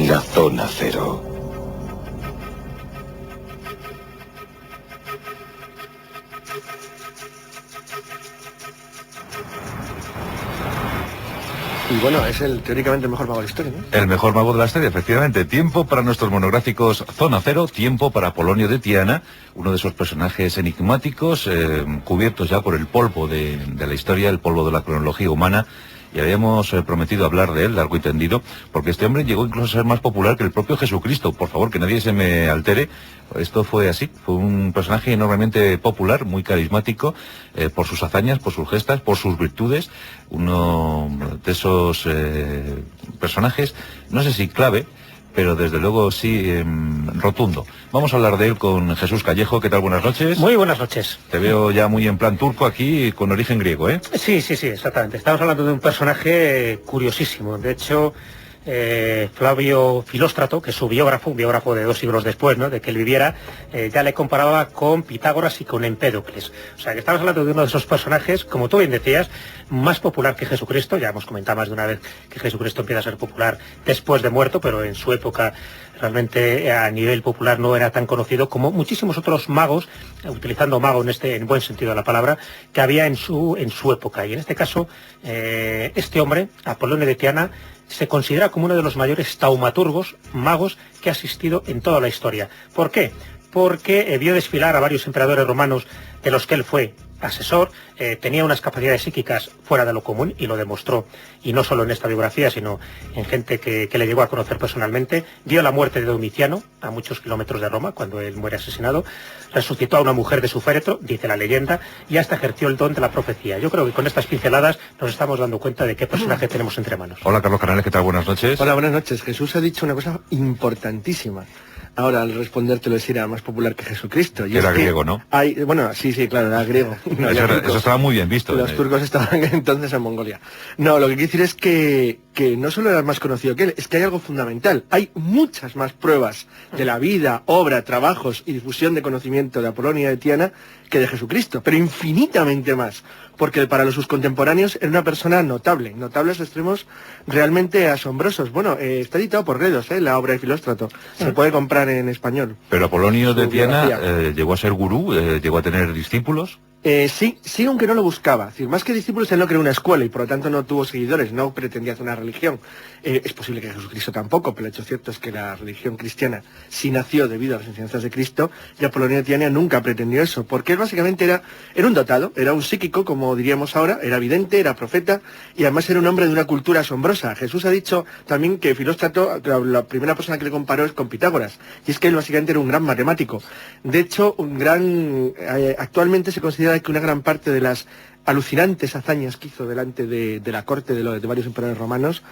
La Zona Cero. Y bueno, es teóricamente el mejor mago de la historia, ¿no? El mejor mago de la historia, efectivamente. Tiempo para nuestros monográficos Zona Cero, tiempo para Polonio de Tiana, uno de esos personajes enigmáticos, cubiertos ya por el polvo de la historia, el polvo de la cronología humana. Y habíamos prometido hablar de él, largo y tendido, porque este hombre llegó incluso a ser más popular que el propio Jesucristo. Por favor, que nadie se me altere. Esto fue así. Fue un personaje enormemente popular, muy carismático, por sus hazañas, por sus gestas, por sus virtudes. Uno de esos personajes, no sé si clave, pero desde luego sí rotundo. Vamos a hablar de él con Jesús Callejo. ¿Qué tal? Buenas noches. Muy buenas noches. Te veo ya muy en plan turco aquí, con origen griego, ¿eh? Sí, exactamente. Estamos hablando de un personaje curiosísimo. De hecho, Flavio Filóstrato, que es su biógrafo, un biógrafo de 2 siglos después, ¿no?, de que él viviera, ya le comparaba con Pitágoras y con Empédocles. O sea, que estamos hablando de uno de esos personajes, como tú bien decías, más popular que Jesucristo. Ya hemos comentado más de una vez que Jesucristo empieza a ser popular después de muerto, pero en su época realmente a nivel popular no era tan conocido como muchísimos otros magos, utilizando mago en buen sentido de la palabra, que había en su época. Y en este caso, este hombre, Apolonio de Tiana, se considera como uno de los mayores taumaturgos, magos, que ha existido en toda la historia. ¿Por qué? Porque vio desfilar a varios emperadores romanos de los que él fue asesor, tenía unas capacidades psíquicas fuera de lo común y lo demostró, y no solo en esta biografía, sino en gente que le llegó a conocer personalmente. Vio la muerte de Domiciano a muchos kilómetros de Roma, cuando él muere asesinado, resucitó a una mujer de su féretro, dice la leyenda, y hasta ejerció el don de la profecía. Yo creo que con estas pinceladas nos estamos dando cuenta de qué personaje tenemos entre manos. Hola, Carlos Canales, ¿qué tal? Buenas noches. Hola, buenas noches. Jesús ha dicho una cosa importantísima. Ahora, al respondértelo, es era más popular que Jesucristo. Y era griego, ¿no? Bueno, sí, claro, era griego. No, eso estaba muy bien visto. Los turcos estaban entonces en Mongolia. No, lo que quiero decir es que no solo era más conocido que él, es que hay algo fundamental. Hay muchas más pruebas de la vida, obra, trabajos y difusión de conocimiento de Apolonio de Tiana que de Jesucristo, pero infinitamente más, porque para sus contemporáneos era una persona notable, notables extremos realmente asombrosos. Bueno, está editado por Gredos, la obra de Filóstrato, se puede comprar en español. Pero Apolonio de Tiana llegó a ser gurú, llegó a tener discípulos. Sí, aunque no lo buscaba. Es decir, más que discípulos, él no creó una escuela y por lo tanto no tuvo seguidores, no pretendía hacer una religión. Es posible que Jesucristo tampoco, pero el hecho cierto es que la religión cristiana sí nació debido a las enseñanzas de Cristo, y Apolonio de Tiana nunca pretendió eso, porque él básicamente era un dotado, era un psíquico, como diríamos ahora, era vidente, era profeta, y además era un hombre de una cultura asombrosa. Jesús ha dicho también que Filóstrato, la primera persona que le comparó es con Pitágoras, y es que él básicamente era un gran matemático. De hecho, actualmente se considera que una gran parte de las alucinantes hazañas que hizo delante de la corte de varios emperadores romanos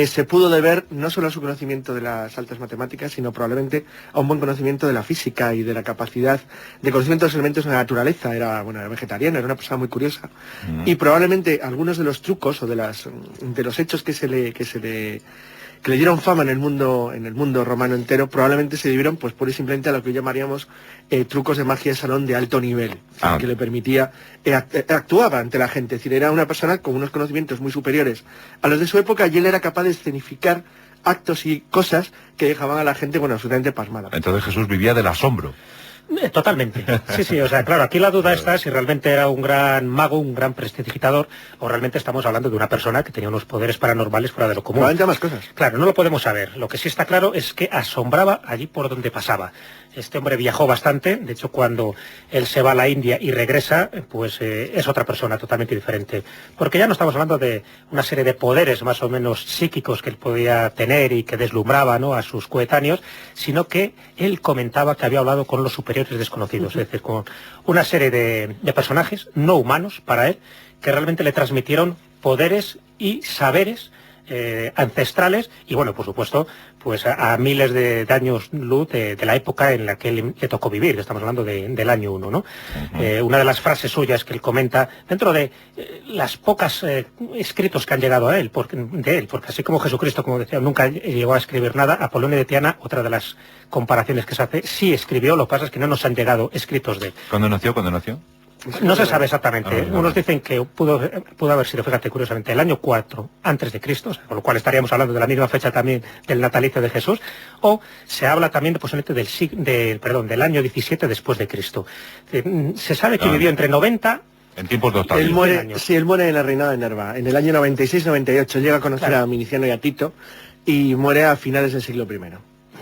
se pudo deber no solo a su conocimiento de las altas matemáticas, sino probablemente a un buen conocimiento de la física y de la capacidad de conocimiento de los elementos de la naturaleza. Era vegetariano, era una persona muy curiosa. Y probablemente algunos de los trucos o de los hechos que le dieron fama en el mundo romano entero, probablemente se debieron pues pura y simplemente a lo que llamaríamos trucos de magia de salón de alto nivel, que le permitía, actuaba ante la gente, es decir, era una persona con unos conocimientos muy superiores a los de su época, y él era capaz de escenificar actos y cosas que dejaban a la gente, absolutamente pasmada. Entonces Jesús vivía del asombro. Totalmente. Sí, o sea, claro, aquí la duda está si realmente era un gran mago, un gran prestidigitador, o realmente estamos hablando de una persona que tenía unos poderes paranormales fuera de lo común. Probablemente más cosas. Claro, no lo podemos saber. Lo que sí está claro es que asombraba allí por donde pasaba. Este hombre viajó bastante, de hecho cuando él se va a la India y regresa, pues es otra persona totalmente diferente. Porque ya no estamos hablando de una serie de poderes más o menos psíquicos que él podía tener y que deslumbraba, ¿no?, a sus coetáneos, sino que él comentaba que había hablado con los superiores desconocidos, es decir, con una serie de personajes no humanos para él, que realmente le transmitieron poderes y saberes ancestrales, y bueno, por supuesto, pues a miles de años luz de la época en la que él le tocó vivir, estamos hablando del año 1, ¿no? Una de las frases suyas que él comenta, dentro de las pocas escritos que han llegado a él, porque así como Jesucristo, como decía, nunca llegó a escribir nada, Apolonio de Tiana, otra de las comparaciones que se hace, sí escribió, lo que pasa es que no nos han llegado escritos de él. ¿Cuándo nació? No se sabe exactamente. Unos dicen que pudo haber sido, fíjate, curiosamente, el año 4 antes de Cristo, o sea, con lo cual estaríamos hablando de la misma fecha también del natalicio de Jesús, o se habla también posiblemente del año 17 después de Cristo. Se sabe que vivió entre 90... En tiempos de Octavio. Él muere en el reinado de Nerva, en el año 96-98, llega a conocer a Miniciano y a Tito, y muere a finales del siglo I.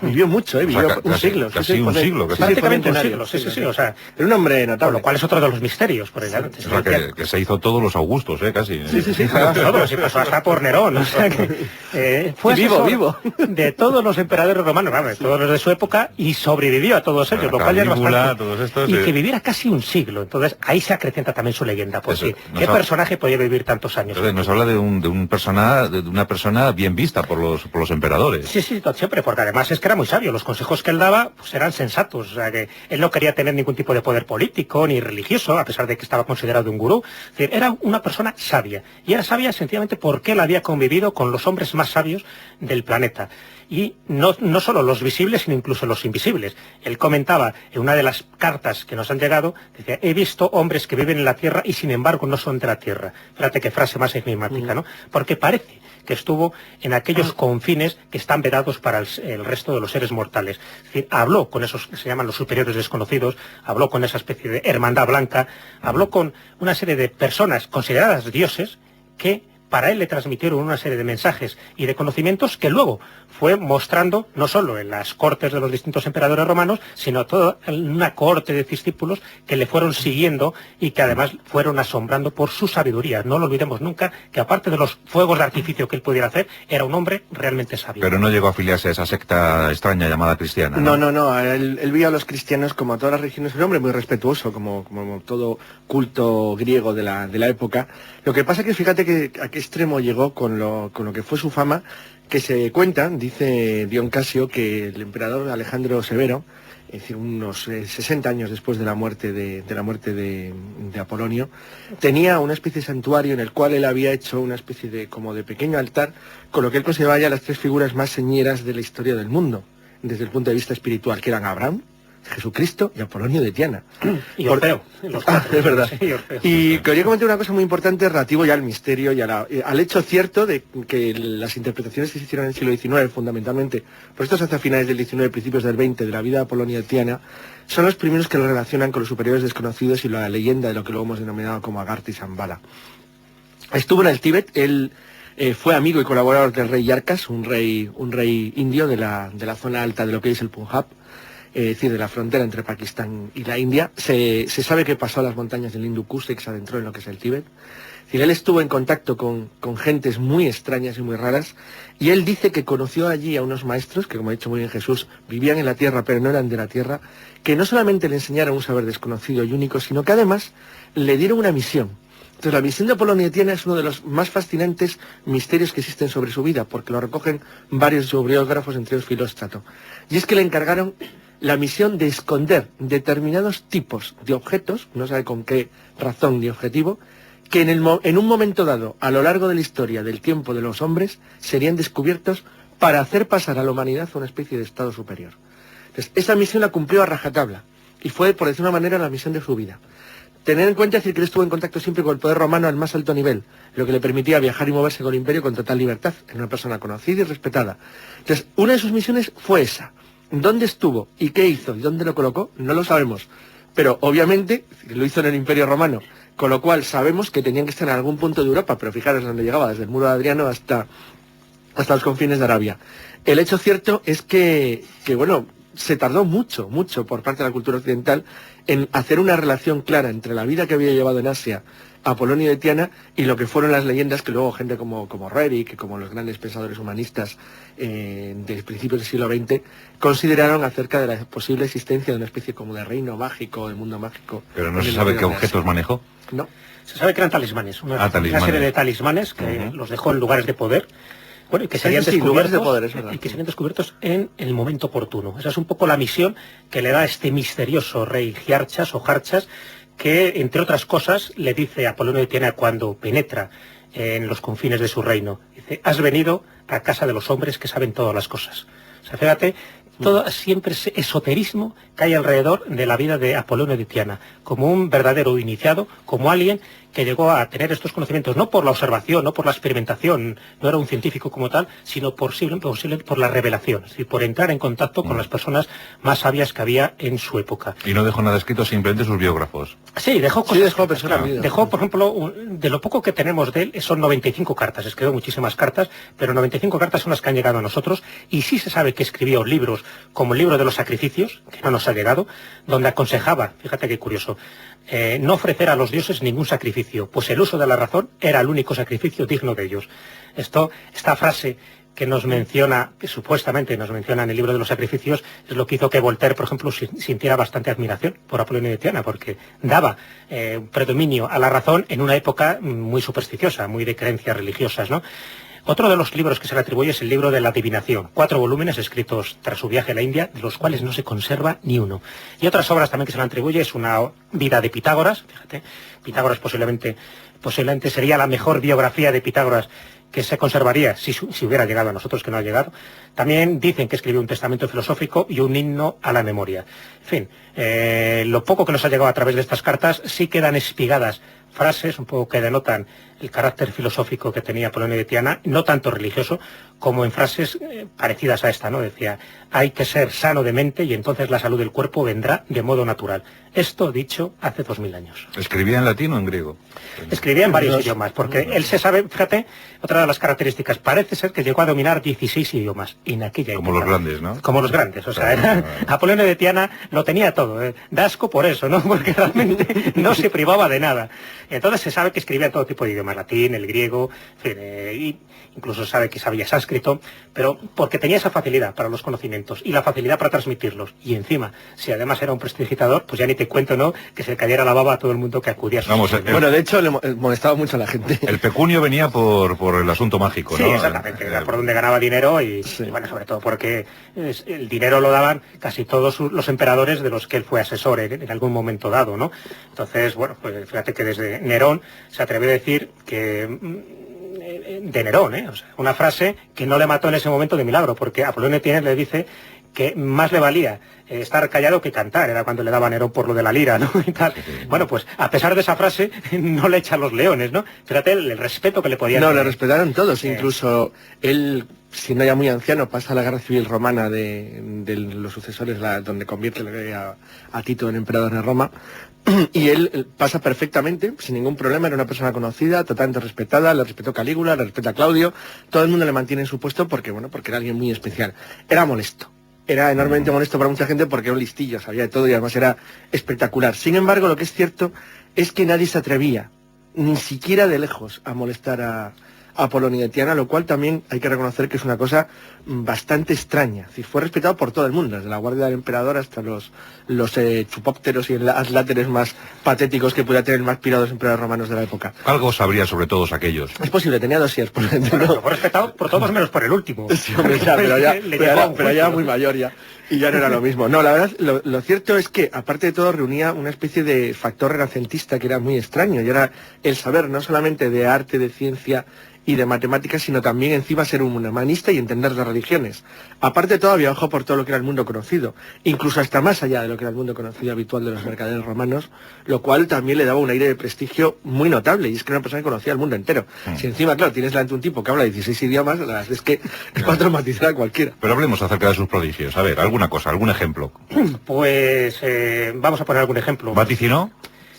Vivió mucho, vivió un siglo. Casi un siglo. Prácticamente un siglo, sí, o sea... Era un hombre notable. Lo cual es otro de los misterios, por el que se hizo todos los Augustos, casi. Sí, todos, y pasó hasta por Nerón, o sea que... fue vivo. De todos los emperadores romanos, todos los de su época, y sobrevivió a todos ellos, lo cual ya es bastante... Todos estos, y que viviera casi un siglo, entonces ahí se acrecenta también su leyenda, porque ¿qué personaje podía vivir tantos años? Entonces, nos habla de una persona bien vista por los emperadores. Sí, siempre, porque además es que era muy sabio, los consejos que él daba pues eran sensatos, o sea que él no quería tener ningún tipo de poder político ni religioso, a pesar de que estaba considerado un gurú. Es decir, era una persona sabia, y era sabia sencillamente porque él había convivido con los hombres más sabios del planeta. Y no solo los visibles, sino incluso los invisibles. Él comentaba en una de las cartas que nos han llegado, decía, he visto hombres que viven en la Tierra y sin embargo no son de la Tierra. Fíjate qué frase más enigmática, ¿no? Porque parece que estuvo en aquellos confines que están vedados para el resto de los seres mortales. Es decir, habló con esos que se llaman los superiores desconocidos, habló con esa especie de hermandad blanca, habló con una serie de personas consideradas dioses que para él le transmitieron una serie de mensajes y de conocimientos que luego fue mostrando no solo en las cortes de los distintos emperadores romanos, sino toda una corte de discípulos que le fueron siguiendo y que además fueron asombrando por su sabiduría. No lo olvidemos nunca, que aparte de los fuegos de artificio que él pudiera hacer, era un hombre realmente sabio. Pero no llegó a afiliarse a esa secta extraña llamada cristiana, ¿no? No. Él vio a los cristianos, como a todas las religiones, un hombre muy respetuoso, como todo culto griego de la época. Lo que pasa que fíjate que a qué extremo llegó con lo que fue su fama, que se cuenta, dice Dion Casio, que el emperador Alejandro Severo, es decir, unos 60 años después de la muerte de Apolonio, tenía una especie de santuario en el cual él había hecho una especie de pequeño altar con lo que él consideraba ya las tres figuras más señeras de la historia del mundo, desde el punto de vista espiritual, que eran Abraham, Jesucristo y Apolonio de Tiana. Y Orfeo. Es verdad. Y quería comentar una cosa muy importante relativo ya al misterio y al hecho cierto de que las interpretaciones que se hicieron en el siglo XIX, fundamentalmente, por esto es hacia finales del XIX, principios del XX, de la vida de Apolonio de Tiana, son los primeros que lo relacionan con los superiores desconocidos y la leyenda de lo que luego hemos denominado como Agartha y Shambhala. Estuvo en el Tíbet, él fue amigo y colaborador del rey Yarkas, un rey indio de la zona alta de lo que es el Punjab, es decir, de la frontera entre Pakistán y la India. Se sabe que pasó a las montañas del Hindu Kush y que se adentró en lo que es el Tíbet. Es decir, él estuvo en contacto con gentes muy extrañas y muy raras, y él dice que conoció allí a unos maestros, que como ha dicho muy bien Jesús, vivían en la tierra pero no eran de la tierra, que no solamente le enseñaron un saber desconocido y único, sino que además le dieron una misión. Entonces la misión de Apolonio de Tiana es uno de los más fascinantes misterios que existen sobre su vida, porque lo recogen varios bibliógrafos, entre ellos Filóstrato. Y es que le encargaron la misión de esconder determinados tipos de objetos, no sabe con qué razón ni objetivo, que en un momento dado, a lo largo de la historia del tiempo de los hombres, serían descubiertos para hacer pasar a la humanidad a una especie de estado superior. Entonces, esa misión la cumplió a rajatabla, y fue, por decir una manera, la misión de su vida. Tener en cuenta, decir, que él estuvo en contacto siempre con el poder romano al más alto nivel, lo que le permitía viajar y moverse con el imperio con total libertad. Era una persona conocida y respetada. Entonces, una de sus misiones fue esa. ¿Dónde estuvo y qué hizo y dónde lo colocó? No lo sabemos. Pero obviamente lo hizo en el Imperio Romano, con lo cual sabemos que tenían que estar en algún punto de Europa, pero fijaros dónde llegaba, desde el muro de Adriano hasta los confines de Arabia. El hecho cierto es que se tardó mucho por parte de la cultura occidental en hacer una relación clara entre la vida que había llevado en Asia Apolonio de Tiana y lo que fueron las leyendas que luego gente como Roerich, como los grandes pensadores humanistas de principios del siglo XX consideraron acerca de la posible existencia de una especie como de reino mágico, de mundo mágico. Pero no se sabe qué objetos manejó. No. Se sabe que eran talismanes, una serie de talismanes que los dejó en lugares de poder. Bueno, y que serían descubiertos en el momento oportuno. Esa es un poco la misión que le da este misterioso rey Giarchas o Jarchas, que, entre otras cosas, le dice a Apolonio de Tiana cuando penetra en los confines de su reino. Dice, has venido a casa de los hombres que saben todas las cosas. O sea, fíjate todo siempre ese esoterismo que hay alrededor de la vida de Apolonio de Tiana, como un verdadero iniciado, como alguien que llegó a tener estos conocimientos, no por la observación, no por la experimentación, no era un científico como tal, sino por la revelación, es decir, por entrar en contacto con las personas más sabias que había en su época. Y no dejó nada escrito, simplemente sus biógrafos. Sí, dejó cosas. Sí, dejó personas. Dejó, por ejemplo, de lo poco que tenemos de él, son 95 cartas, escribió muchísimas cartas, pero 95 cartas son las que han llegado a nosotros, y sí se sabe que escribió libros, como el libro de los sacrificios, que no nos ha llegado, donde aconsejaba, fíjate qué curioso, no ofrecer a los dioses ningún sacrificio, pues el uso de la razón era el único sacrificio digno de ellos. Esta frase que nos menciona, que supuestamente nos menciona en el libro de los sacrificios, es lo que hizo que Voltaire, por ejemplo, sintiera bastante admiración por Apolonio de Tiana, porque daba un predominio a la razón en una época muy supersticiosa, muy de creencias religiosas, ¿no? Otro de los libros que se le atribuye es el libro de la adivinación, 4 volúmenes escritos tras su viaje a la India, de los cuales no se conserva ni uno. Y otras obras también que se le atribuye es una vida de Pitágoras, fíjate, Pitágoras posiblemente sería la mejor biografía de Pitágoras que se conservaría si hubiera llegado a nosotros, que no ha llegado. También dicen que escribió un testamento filosófico y un himno a la memoria. En fin, lo poco que nos ha llegado a través de estas cartas sí quedan espigadas frases un poco que denotan el carácter filosófico que tenía Apolonio de Tiana, no tanto religioso, como en frases parecidas a esta, ¿no? Decía, hay que ser sano de mente y entonces la salud del cuerpo vendrá de modo natural. Esto dicho hace 2000 años. ¿Escribía en latín o en griego? Escribía en varios idiomas, porque él se sabe, fíjate, otra de las características, parece ser que llegó a dominar 16 idiomas en aquella época. Como los grandes, ¿no? Como los grandes, o sea, Apolonio de Tiana lo tenía todo, da asco por eso, ¿no? Porque realmente no se privaba de nada. Entonces se sabe que escribía en todo tipo de idiomas, latín, el griego, en fin, incluso sabe que sabía sánscrito, pero porque tenía esa facilidad para los conocimientos y la facilidad para transmitirlos. Y encima, si además era un prestidigitador, pues ya ni te cuento, ¿no?, que se le cayera la baba a todo el mundo que acudía a sus Bueno, de hecho, le molestaba mucho a la gente. El pecunio venía por el asunto mágico, ¿no? Sí, exactamente, era por donde ganaba dinero y bueno, sobre todo porque el dinero lo daban casi todos los emperadores de los que él fue asesor en algún momento dado, ¿no? Entonces, bueno, pues fíjate que desde Nerón se atrevió a decir que de Nerón, o sea, una frase que no le mató en ese momento de milagro, porque Apolonio de Tiana le dice que más le valía estar callado que cantar, era cuando le daba Nerón por lo de la lira, ¿no? Y tal. Bueno, pues a pesar de esa frase, no le echan los leones, ¿no? Fíjate el respeto que le podían No, le respetaron todos, incluso él, siendo ya muy anciano, pasa a la guerra civil romana de los sucesores, donde convierte a Tito en emperador de Roma, y él pasa perfectamente, sin ningún problema, era una persona conocida, totalmente respetada, le respetó Calígula, le respeta Claudio, todo el mundo le mantiene en su puesto porque era alguien muy especial. Era molesto. Era enormemente molesto para mucha gente porque era un listillo, sabía de todo y además era espectacular. Sin embargo, lo que es cierto es que nadie se atrevía, ni siquiera de lejos, a molestar a Apolonio de Tiana, lo cual también hay que reconocer que es una cosa bastante extraña. Es decir, fue respetado por todo el mundo, desde la guardia del emperador hasta los chupópteros y las láteres más patéticos que pudiera tener el más pirados emperadores romanos de la época. Algo sabría sobre todos aquellos. Es posible, tenía dosías, por ejemplo. Bueno, fue respetado por todos menos por el último. Sí, hombre, ya, pero ya era muy mayor ya. Y ya no era lo mismo. No, la verdad, lo cierto es que, aparte de todo, reunía una especie de factor renacentista que era muy extraño, y era el saber no solamente de arte, de ciencia y de matemáticas, sino también encima ser un humanista y entender las religiones. Aparte de todo, había ojo por todo lo que era el mundo conocido, incluso hasta más allá de lo que era el mundo conocido habitual de los mercaderes romanos, lo cual también le daba un aire de prestigio muy notable, y es que era una persona que conocía el mundo entero. Si encima, claro, tienes delante un tipo que habla 16 idiomas, la verdad es que es para traumatizar a cualquiera. Pero hablemos acerca de sus prodigios. A ver, alguna cosa, algún ejemplo. Pues vamos a poner algún ejemplo. ¿Vaticinó?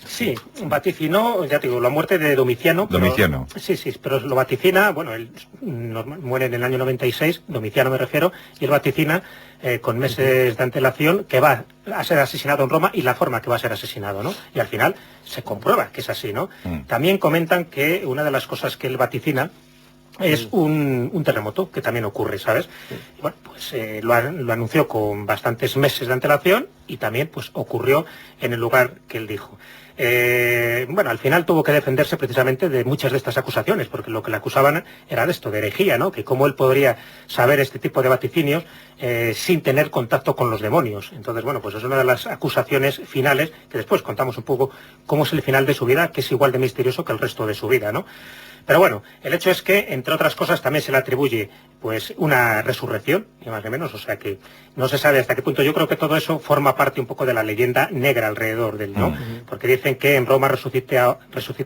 Sí, vaticinó, ya te digo, la muerte de Domiciano. Domiciano. Sí, pero lo vaticina, bueno, él muere en el año 96, Domiciano me refiero, y él vaticina con meses de antelación que va a ser asesinado en Roma y la forma que va a ser asesinado, ¿no? Y al final se comprueba que es así, ¿no? También comentan que una de las cosas que él vaticina es un terremoto que también ocurre, ¿sabes? Y bueno, pues lo anunció con bastantes meses de antelación y también pues ocurrió en el lugar que él dijo. Bueno, al final tuvo que defenderse precisamente de muchas de estas acusaciones, porque lo que le acusaban era de esto, de herejía, ¿no? Que cómo él podría saber este tipo de vaticinios sin tener contacto con los demonios. Entonces, bueno, pues es una de las acusaciones finales, que después contamos un poco cómo es el final de su vida, que es igual de misterioso que el resto de su vida, ¿no? Pero bueno, el hecho es que, entre otras cosas, también se le atribuye pues una resurrección, ni más ni menos, o sea que no se sabe hasta qué punto. Yo creo que todo eso forma parte un poco de la leyenda negra alrededor del, ¿no? Porque dicen que en Roma resucita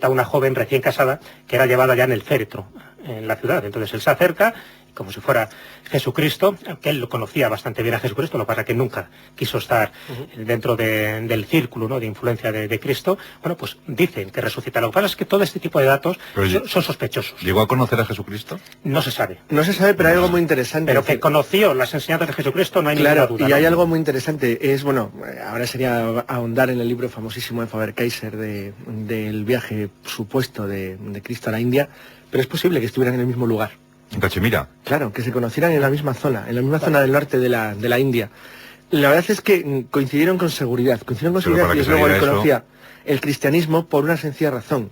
una joven recién casada que era llevada ya en el féretro en la ciudad. Entonces él se acerca, como si fuera Jesucristo, aunque él lo conocía bastante bien a Jesucristo, lo que pasa es que nunca quiso estar dentro del círculo, ¿no?, de influencia de Cristo. Bueno, pues dicen que resucita. Lo que pasa es que todo este tipo de datos son sospechosos. ¿Llegó a conocer a Jesucristo? No se sabe. No se sabe, pero hay algo muy interesante. Pero que conoció las enseñanzas de Jesucristo, no hay ninguna duda. Y hay ¿no? algo muy interesante. Es, bueno, ahora sería ahondar en el libro famosísimo de Faber-Kaiser del viaje supuesto de Cristo a la India, pero es posible que estuvieran en el mismo lugar. En Cachemira. Claro, que se conocieran en la misma zona del norte de la India. La verdad es que coincidieron con seguridad y luego él conocía el cristianismo por una sencilla razón.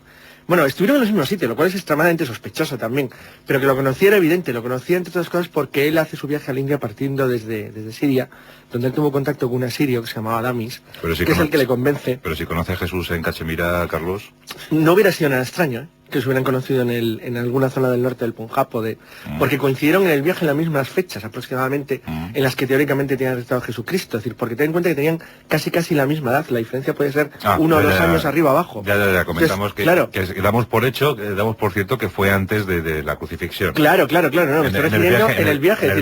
Bueno, estuvieron en el mismo sitio, lo cual es extremadamente sospechoso también, pero que lo conocía era evidente, lo conocía entre otras cosas porque él hace su viaje a la India partiendo desde Siria, donde él tuvo contacto con un asirio que se llamaba Damis, que es el que le convence. Pero si conoce a Jesús en Cachemira, Carlos... No hubiera sido nada extraño, que se hubieran conocido en alguna zona del norte del Punjab, porque coincidieron en el viaje en las mismas fechas aproximadamente en las que teóricamente tenían arrestado a Jesucristo. Es decir, porque ten en cuenta que tenían casi la misma edad, la diferencia puede ser 1 o 2 años arriba abajo. Ya comentamos. Entonces, que damos por hecho, damos por cierto que fue antes de la crucifixión. Claro, no, me estoy refiriendo en el viaje.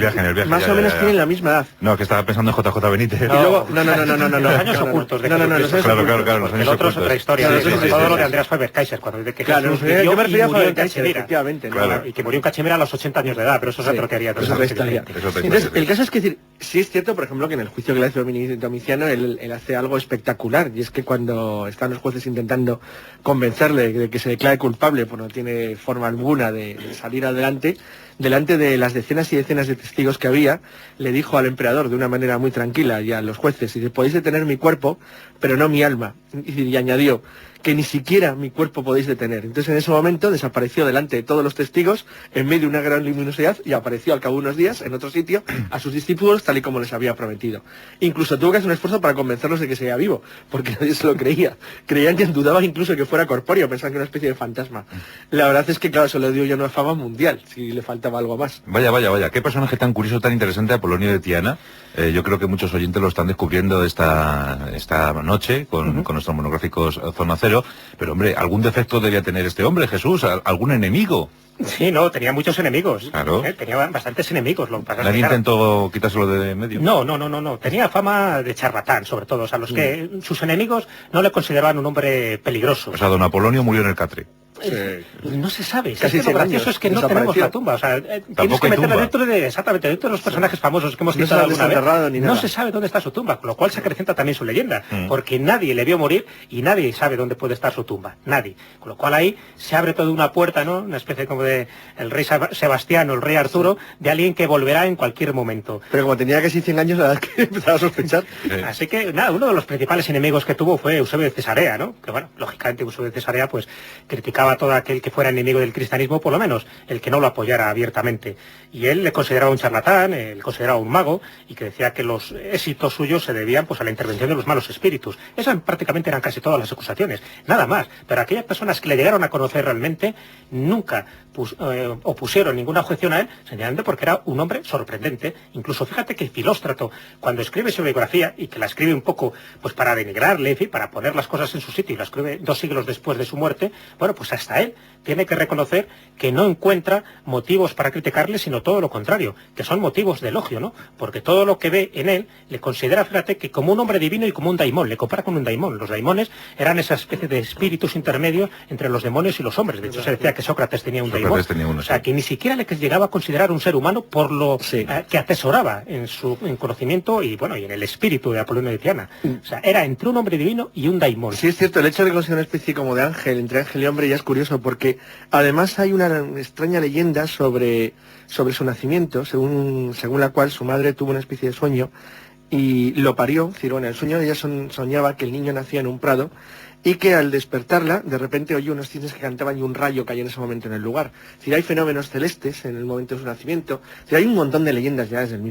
Más o menos tienen la misma edad. No, que estaba pensando en JJ Benítez. Y luego, no. Los años ocultos de Jesucristo. Claro, los años ocultos. Otra historia, todo lo de Andreas Faber-Kaiser, cuando dice que Jesús vivió y murió en Cachemira, efectivamente. Y que murió en Cachemira a los 80 años de edad, pero eso es otra teoría. Entonces, el caso es que sí es cierto, por ejemplo, que en el juicio que le hace Domiciano, él hace algo espectacular, y es que cuando están los jueces intentando convencerle de que se declare culpable, pues no tiene forma alguna de salir adelante, delante de las decenas y decenas de testigos que había, le dijo al emperador de una manera muy tranquila y a los jueces, dice, podéis detener mi cuerpo, pero no mi alma. Y añadió que ni siquiera mi cuerpo podéis detener. Entonces en ese momento desapareció delante de todos los testigos, en medio de una gran luminosidad, y apareció al cabo de unos días en otro sitio a sus discípulos tal y como les había prometido. Incluso tuvo que hacer un esfuerzo para convencerlos de que seguía vivo, porque nadie se lo creía. Creían que dudaban incluso que fuera corpóreo, pensaban que era una especie de fantasma. La verdad es que, claro, eso le dio ya una fama mundial, si le faltaba algo más. Vaya, qué personaje tan curioso, tan interesante, Apolonio de Tiana. Yo creo que muchos oyentes lo están descubriendo esta noche con nuestros monográficos Zona Cero, pero hombre, algún defecto debía tener este hombre, Jesús, algún enemigo. Sí, no, tenía muchos enemigos. Claro. Tenía bastantes enemigos. ¿Nadie intentó quitárselo de medio? No. Tenía fama de charlatán, sobre todo. O sea, los que sus enemigos no le consideraban un hombre peligroso. O sea, don Apolonio murió en el Catre. No se sabe. Casi lo gracioso es que no tenemos la tumba. O sea, tienes que meterla dentro de los personajes famosos que hemos citado alguna vez. No se sabe dónde está su tumba, con lo cual se acrecenta también su leyenda, porque nadie le vio morir y nadie sabe dónde puede estar su tumba. Nadie. Con lo cual ahí se abre toda una puerta, ¿no? Una especie como de el rey Sebastián o el rey Arturo, de alguien que volverá en cualquier momento. Pero como tenía casi 100 años, la verdad es que empezaba a sospechar. Así que, nada, uno de los principales enemigos que tuvo fue Eusebio de Cesarea, ¿no? Que bueno, lógicamente Eusebio de Cesarea pues criticaba a todo aquel que fuera enemigo del cristianismo, por lo menos el que no lo apoyara abiertamente. Y él le consideraba un charlatán, él consideraba un mago, y que decía que los éxitos suyos se debían pues a la intervención de los malos espíritus. Esas prácticamente eran casi todas las acusaciones, nada más. Pero aquellas personas que le llegaron a conocer realmente nunca opusieron ninguna objeción a él, sencillamente porque era un hombre sorprendente. Incluso fíjate que Filóstrato, cuando escribe su biografía, y que la escribe un poco pues para denigrarle, en fin, para poner las cosas en su sitio, y la escribe 2 siglos después de su muerte, bueno, pues hasta él tiene que reconocer que no encuentra motivos para criticarle, sino todo lo contrario, que son motivos de elogio, ¿no? Porque todo lo que ve en él le considera, fíjate, que como un hombre divino y como un daimón, le compara con un daimón. Los daimones eran esa especie de espíritus intermedios entre los demonios y los hombres. De hecho, se decía que Sócrates tenía un daimón. O sea, que ni siquiera le llegaba a considerar un ser humano por lo que atesoraba en su conocimiento y, bueno, y en el espíritu de Apolonio de Tiana. O sea, era entre un hombre divino y un daimón. Sí, es cierto, el hecho de que considera una especie como de ángel, entre ángel y hombre, ya es curioso, porque además hay una extraña leyenda sobre su nacimiento, según la cual su madre tuvo una especie de sueño y lo parió. Es decir, bueno, en el sueño ella soñaba que el niño nacía en un prado y que al despertarla, de repente oyó unos cisnes que cantaban y un rayo cayó en ese momento en el lugar. Es decir, hay fenómenos celestes en el momento de su nacimiento. Es decir, hay un montón de leyendas ya desde el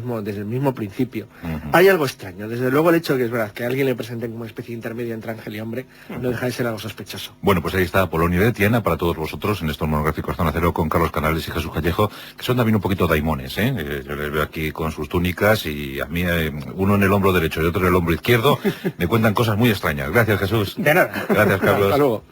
mismo principio. Hay algo extraño. Desde luego el hecho de que es verdad que a alguien le presenten como una especie de intermedio entre ángel y hombre no deja de ser algo sospechoso. Bueno, pues ahí está Polonio de Tiana para todos vosotros en estos monográficos Zona Cero con Carlos Canales y Jesús Callejo, que son también un poquito daimones, ¿eh? Yo les veo aquí con sus túnicas y a mí uno en el hombro derecho y otro en el hombro izquierdo me cuentan cosas muy extrañas. Gracias, Jesús. De nada. Gracias, Carlos. Hasta luego.